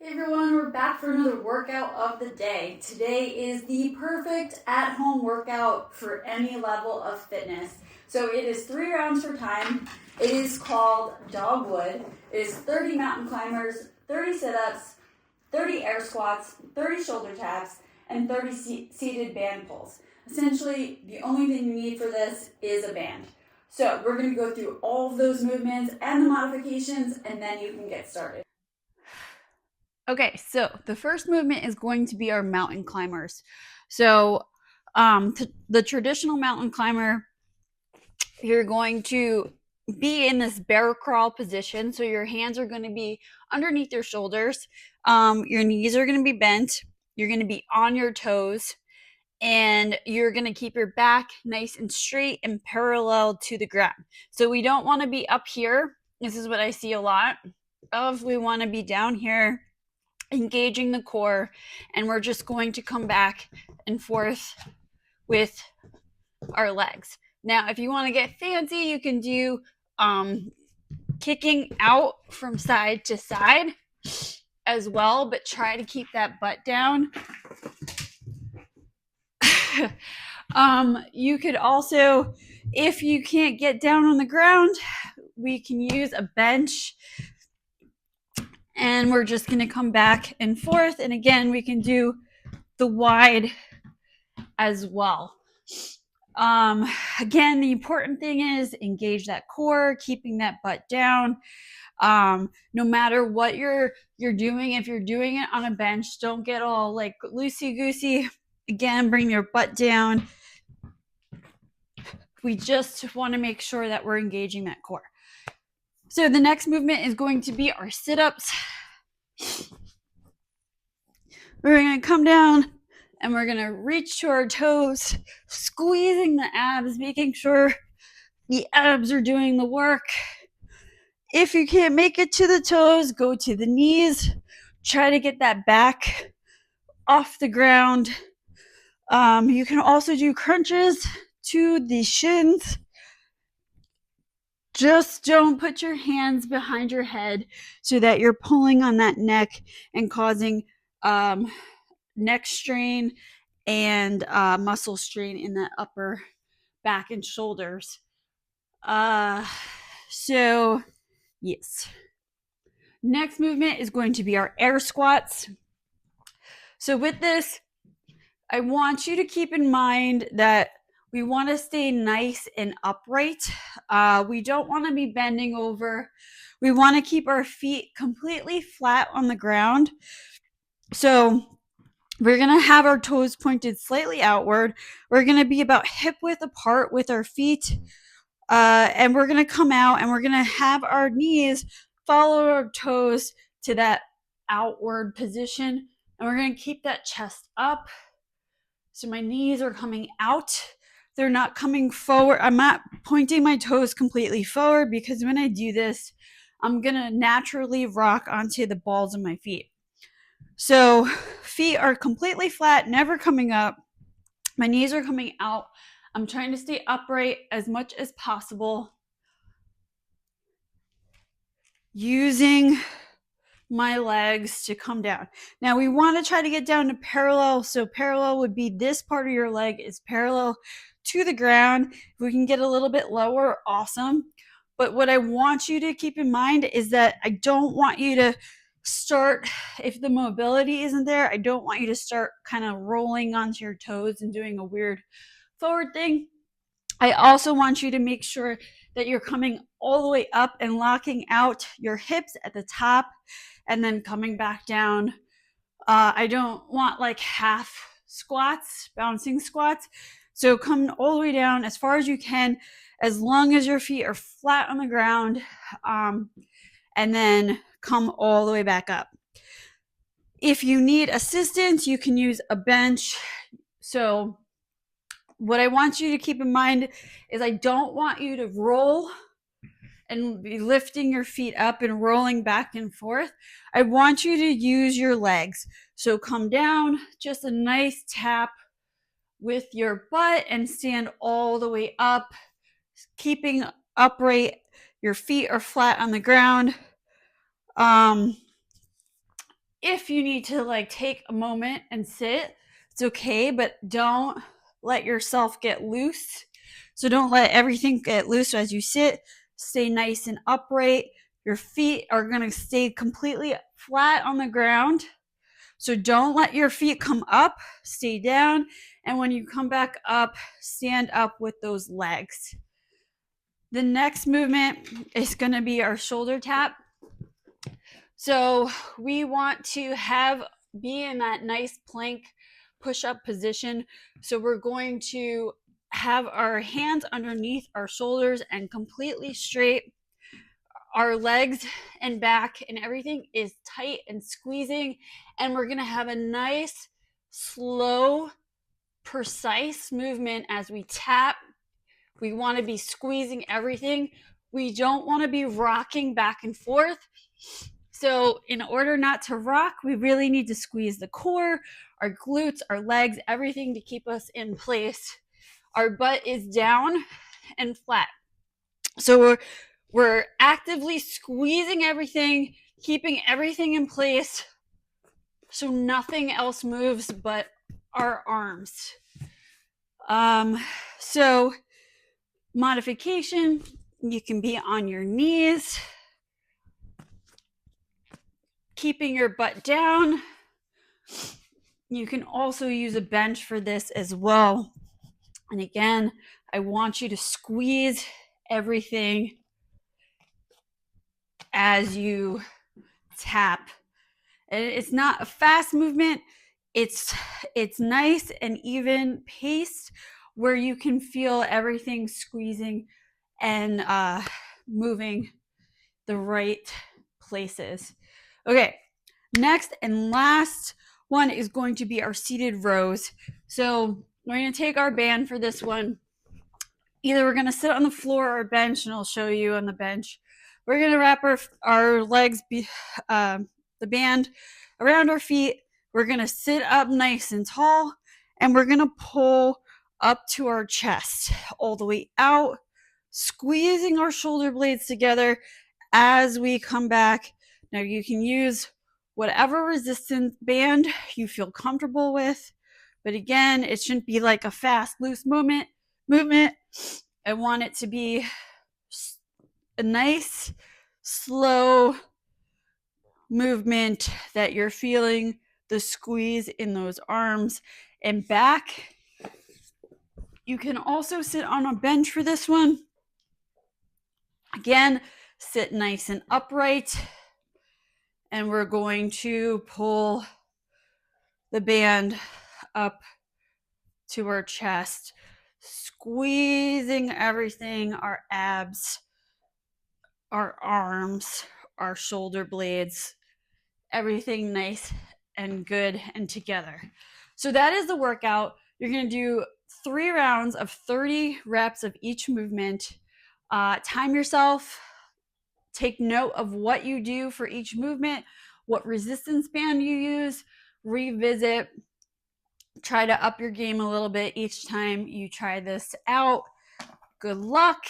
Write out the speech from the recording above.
Hey everyone, we're back for another workout of the day. Today is the perfect at-home workout for any level of fitness. So it is 3 rounds for time. It is called Dogwood. It is 30 mountain climbers, 30 sit-ups, 30 air squats, 30 shoulder taps, and 30 seated band pulls. Essentially, the only thing you need for this is a band. So we're going to go through all of those movements and the modifications, and then you can get started. Okay, so the first movement is going to be our mountain climbers. So the traditional mountain climber, you're going to be in this bear crawl position. So your hands are going to be underneath your shoulders. Your knees are going to be bent. You're going to be on your toes. And you're going to keep your back nice and straight and parallel to the ground. So we don't want to be up here. This is what I see a lot of. We want to be down here, engaging the core, and we're just going to come back and forth with our legs. Now, if you want to get fancy, you can do kicking out from side to side as well, but try to keep that butt down. You could also, if you can't get down on the ground, we can use a bench, and we're just going to come back and forth. And again, we can do the wide as well. Again, the important thing is engage that core, keeping that butt down. No matter what you're doing, if you're doing it on a bench, don't get all like loosey-goosey. Again, bring your butt down. We just want to make sure that we're engaging that core. So the next movement is going to be our sit-ups. We're going to come down and we're going to reach to our toes, squeezing the abs, making sure the abs are doing the work. If you can't make it to the toes, go to the knees. Try to get that back off the ground. You can also do crunches to the shins. Just don't put your hands behind your head so that you're pulling on that neck and causing neck strain and muscle strain in the upper back and shoulders. So yes. Next movement is going to be our air squats. So with this, I want you to keep in mind that we want to stay nice and upright. We don't want to be bending over. We want to keep our feet completely flat on the ground. So we're going to have our toes pointed slightly outward. We're going to be about hip width apart with our feet. And we're going to come out and we're going to have our knees follow our toes to that outward position. And we're going to keep that chest up. So my knees are coming out. They're not coming forward. I'm not pointing my toes completely forward because when I do this, I'm going to naturally rock onto the balls of my feet. So feet are completely flat, never coming up. My knees are coming out. I'm trying to stay upright as much as possible, using my legs to come down. Now we want to try to get down to parallel. So parallel would be this part of your leg is parallel to the ground. If we can get a little bit lower, awesome. But what I want you to keep in mind is that I don't want you to start, if the mobility isn't there, I don't want you to start kind of rolling onto your toes and doing a weird forward thing. I also want you to make sure that you're coming all the way up and locking out your hips at the top and then coming back down. I don't want like half squats, bouncing squats. So come all the way down as far as you can, as long as your feet are flat on the ground, and then come all the way back up. If you need assistance, you can use a bench. So what I want you to keep in mind is I don't want you to roll and be lifting your feet up and rolling back and forth. I want you to use your legs. So come down, just a nice tap with your butt and stand all the way up, keeping upright. Your feet are flat on the ground. if you need to like take a moment and sit, it's okay, but don't let yourself get loose. So don't let everything get loose as you sit. Stay nice and upright. Your feet are going to stay completely flat on the ground. So don't let your feet come up, stay down. And when you come back up, stand up with those legs. The next movement is going to be our shoulder tap. So we want to be in that nice plank push-up position. So we're going to have our hands underneath our shoulders and completely straight. Our legs and back and everything is tight and squeezing, and we're going to have a nice, slow, precise movement as we tap. We want to be squeezing everything. We don't want to be rocking back and forth. So in order not to rock, we really need to squeeze the core, our glutes, our legs, everything to keep us in place. Our butt is down and flat. So we're actively squeezing everything, keeping everything in place so nothing else moves but our arms. So modification, you can be on your knees, keeping your butt down. You can also use a bench for this as well. And again, I want you to squeeze everything as you tap. And it's not a fast movement. It's nice and even paced where you can feel everything squeezing and moving the right places. Okay, next and last one is going to be our seated rows. So we're going to take our band for this one. Either we're going to sit on the floor or a bench, and I'll show you on the bench. We're going to wrap our legs, the band around our feet. We're going to sit up nice and tall, and we're going to pull up to our chest all the way out, squeezing our shoulder blades together as we come back. Now you can use whatever resistance band you feel comfortable with, but again, it shouldn't be like a fast, loose movement. I want it to be a nice, slow movement that you're feeling the squeeze in those arms and back. You can also sit on a bench for this one. Again, sit nice and upright. And we're going to pull the band up to our chest, squeezing everything, our abs, our arms, our shoulder blades, everything nice and good and together. So that is the workout. You're going to do 3 rounds of 30 reps of each movement. Time yourself. Take note of what you do for each movement, what resistance band you use, revisit, try to up your game a little bit each time you try this out. Good luck.